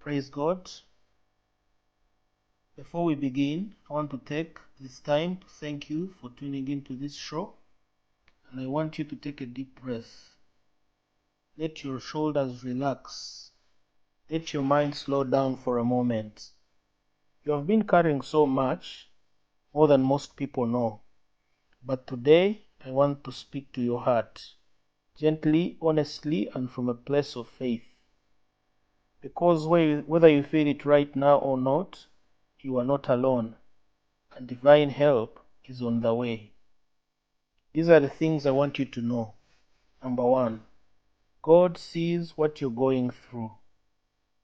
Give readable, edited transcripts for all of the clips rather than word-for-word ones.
Praise God. Before we begin, I want to take this time to thank you for tuning into this show. And I want you to take a deep breath. Let your shoulders relax. Let your mind slow down for a moment. You have been carrying so much, more than most people know. But today, I want to speak to your heart, gently, honestly, and from a place of faith. Because whether you feel it right now or not, you are not alone, and divine help is on the way. These are the things I want you to know. Number one, God sees what you're going through.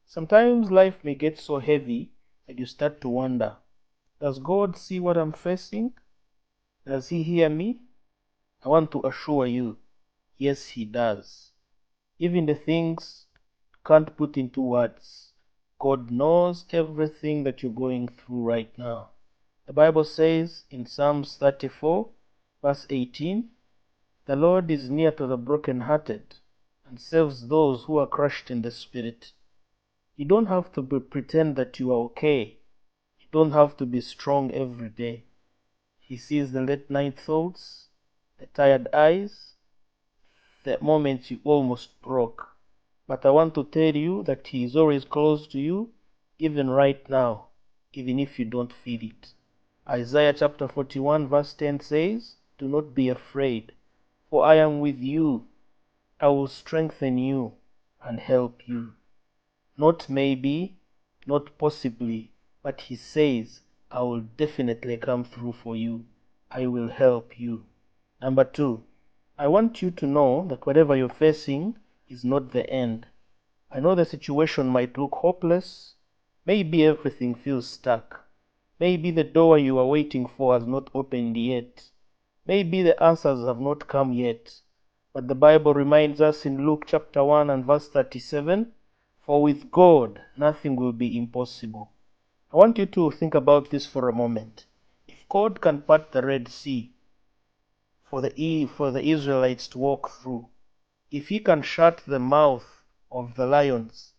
Sometimes life may get so heavy that you start to wonder, does God see what I'm facing? Does He hear me? I want to assure you, yes, He does. Even the things you can't put into words, God knows everything that you're going through right now. The Bible says in Psalms 34, verse 18, "The Lord is near to the brokenhearted and saves those who are crushed in the spirit." You don't have to pretend that you are okay. You don't have to be strong every day. He sees the late night thoughts, the tired eyes, the moments you almost broke. But I want to tell you that He is always close to you, even right now, even if you don't feel it. Isaiah chapter 41 verse 10 says, "Do not be afraid, for I am with you. I will strengthen you and help you." Not maybe, not possibly, but He says, I will definitely come through for you. I will help you. Number two, I want you to know that whatever you're facing is not the end. I know the situation might look hopeless. Maybe everything feels stuck. Maybe the door you are waiting for has not opened yet. Maybe the answers have not come yet. But the Bible reminds us in Luke chapter 1 and verse 37, "For with God nothing will be impossible." I want you to think about this for a moment. If God can part the Red Sea for the Israelites to walk through, if He can shut the mouth of the lions,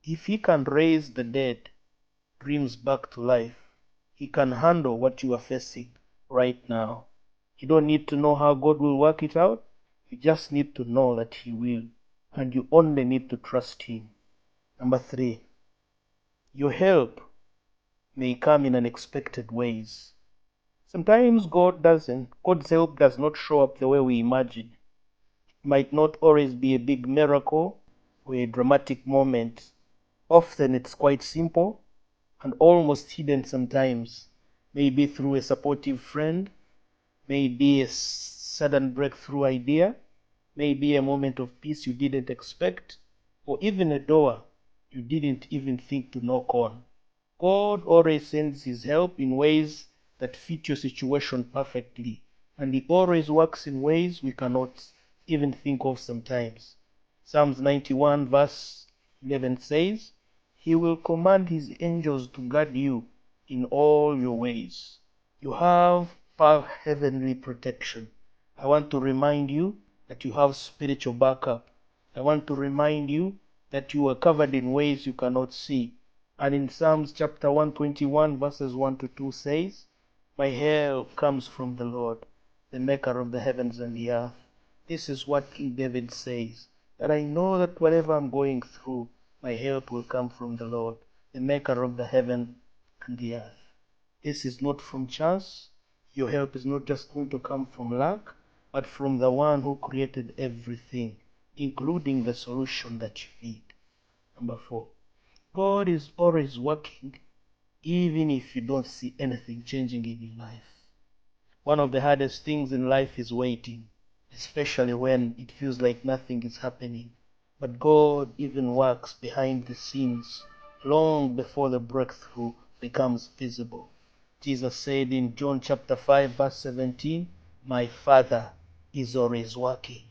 if He can raise the dead, dreams back to life, He can handle what you are facing right now. You don't need to know how God will work it out. You just need to know that He will. And you only need to trust Him. Number three, your help may come in unexpected ways. Sometimes God's help does not show up the way we imagine. It might not always be a big miracle or a dramatic moment. Often it's quite simple and almost hidden sometimes. Maybe through a supportive friend, maybe a sudden breakthrough idea, maybe a moment of peace you didn't expect, or even a door you didn't even think to knock on. God always sends His help in ways that fit your situation perfectly, and He always works in ways we cannot even think of sometimes. Psalms 91 verse 11 says, "He will command His angels to guard you in all your ways." You have heavenly protection. I want to remind you that you have spiritual backup. I want to remind you that you are covered in ways you cannot see. And in Psalms chapter 121 verses 1 to 2 says, "My help comes from the Lord, the maker of the heavens and the earth." This is what King David says, that I know that whatever I'm going through, my help will come from the Lord, the maker of the heaven and the earth. This is not from chance. Your help is not just going to come from luck, but from the one who created everything, including the solution that you need. Number four, God is always working, even if you don't see anything changing in your life. One of the hardest things in life is waiting, especially when it feels like nothing is happening. But God even works behind the scenes long before the breakthrough becomes visible. Jesus said in John chapter 5 verse 17, "My Father is always working."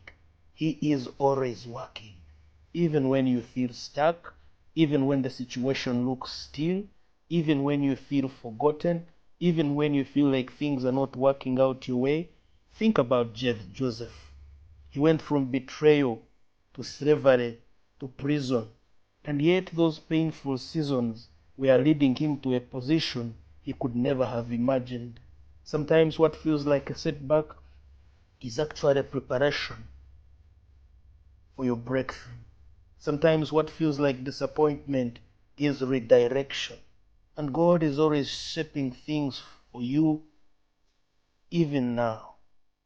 He is always working. Even when you feel stuck, even when the situation looks still, even when you feel forgotten, even when you feel like things are not working out your way, think about Joseph. He went from betrayal to slavery to prison, And yet those painful seasons were leading him to a position he could never have imagined. Sometimes what feels like a setback is actually a preparation for your breakthrough. Sometimes what feels like disappointment is redirection. And God is always shaping things for you even now.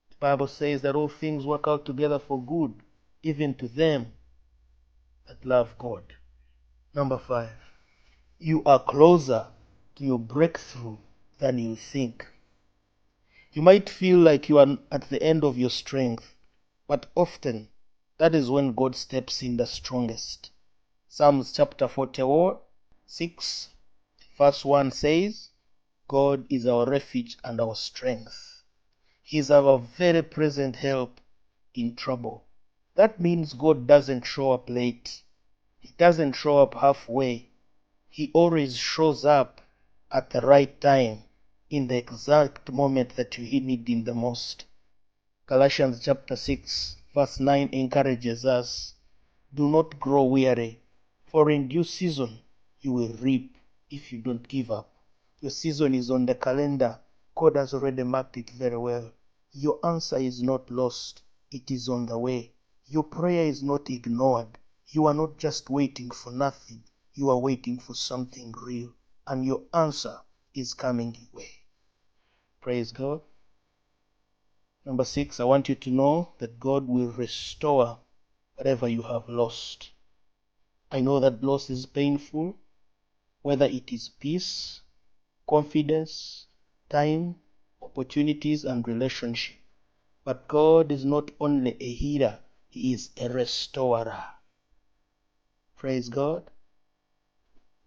The Bible says that all things work out together for good, even to them that love God. Number 5, you are closer to your breakthrough than you think. You might feel like you are at the end of your strength, but often that is when God steps in the strongest. Psalms chapter 46, verse 1 says, God is our refuge and our strength. He is our very present help in trouble. That means God doesn't show up late. He doesn't show up halfway. He always shows up at the right time, in the exact moment that you need him the most. Galatians chapter 6, verse 9 encourages us, do not grow weary, for in due season you will reap if you don't give up. Your season is on the calendar. God has already marked it very well. Your answer is not lost. It is on the way. Your prayer is not ignored. You are not just waiting for nothing. You are waiting for something real. And your answer is coming your way. Praise God. Number 6, I want you to know that God will restore whatever you have lost. I know that loss is painful, whether it is peace, confidence, time, opportunities, and relationship. But God is not only a healer, He is a restorer. Praise God.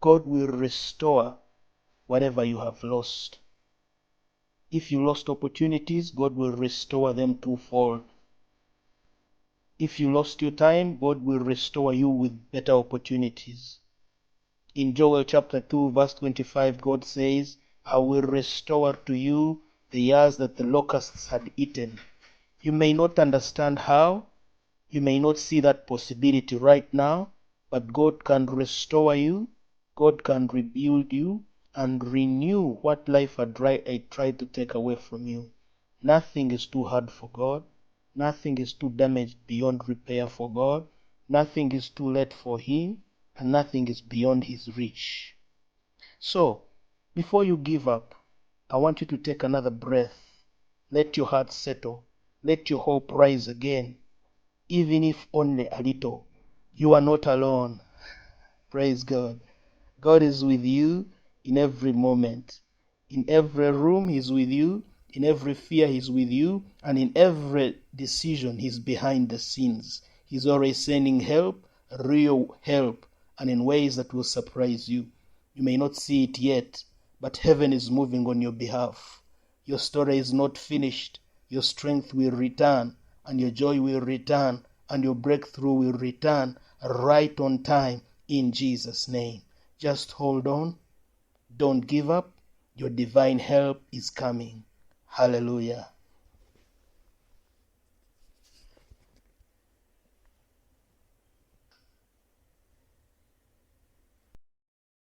God will restore whatever you have lost. If you lost opportunities, God will restore them twofold. If you lost your time, God will restore you with better opportunities. In Joel chapter 2, verse 25, God says, I will restore to you the years that the locusts had eaten. You may not understand how, you may not see that possibility right now, but God can restore you, God can rebuild you, and renew what life had tried to take away from you. Nothing is too hard for God. Nothing is too damaged beyond repair for God. Nothing is too late for Him, and nothing is beyond His reach. So, before you give up, I want you to take another breath. Let your heart settle. Let your hope rise again, even if only a little. You are not alone. Praise God. God is with you in every moment. In every room, He's with you. In every fear, He's with you. And in every decision, He's behind the scenes. He's always sending help, real help, and in ways that will surprise you. You may not see it yet, but heaven is moving on your behalf. Your story is not finished. Your strength will return, and your joy will return, and your breakthrough will return right on time in Jesus' name. Just hold on. Don't give up. Your divine help is coming. Hallelujah.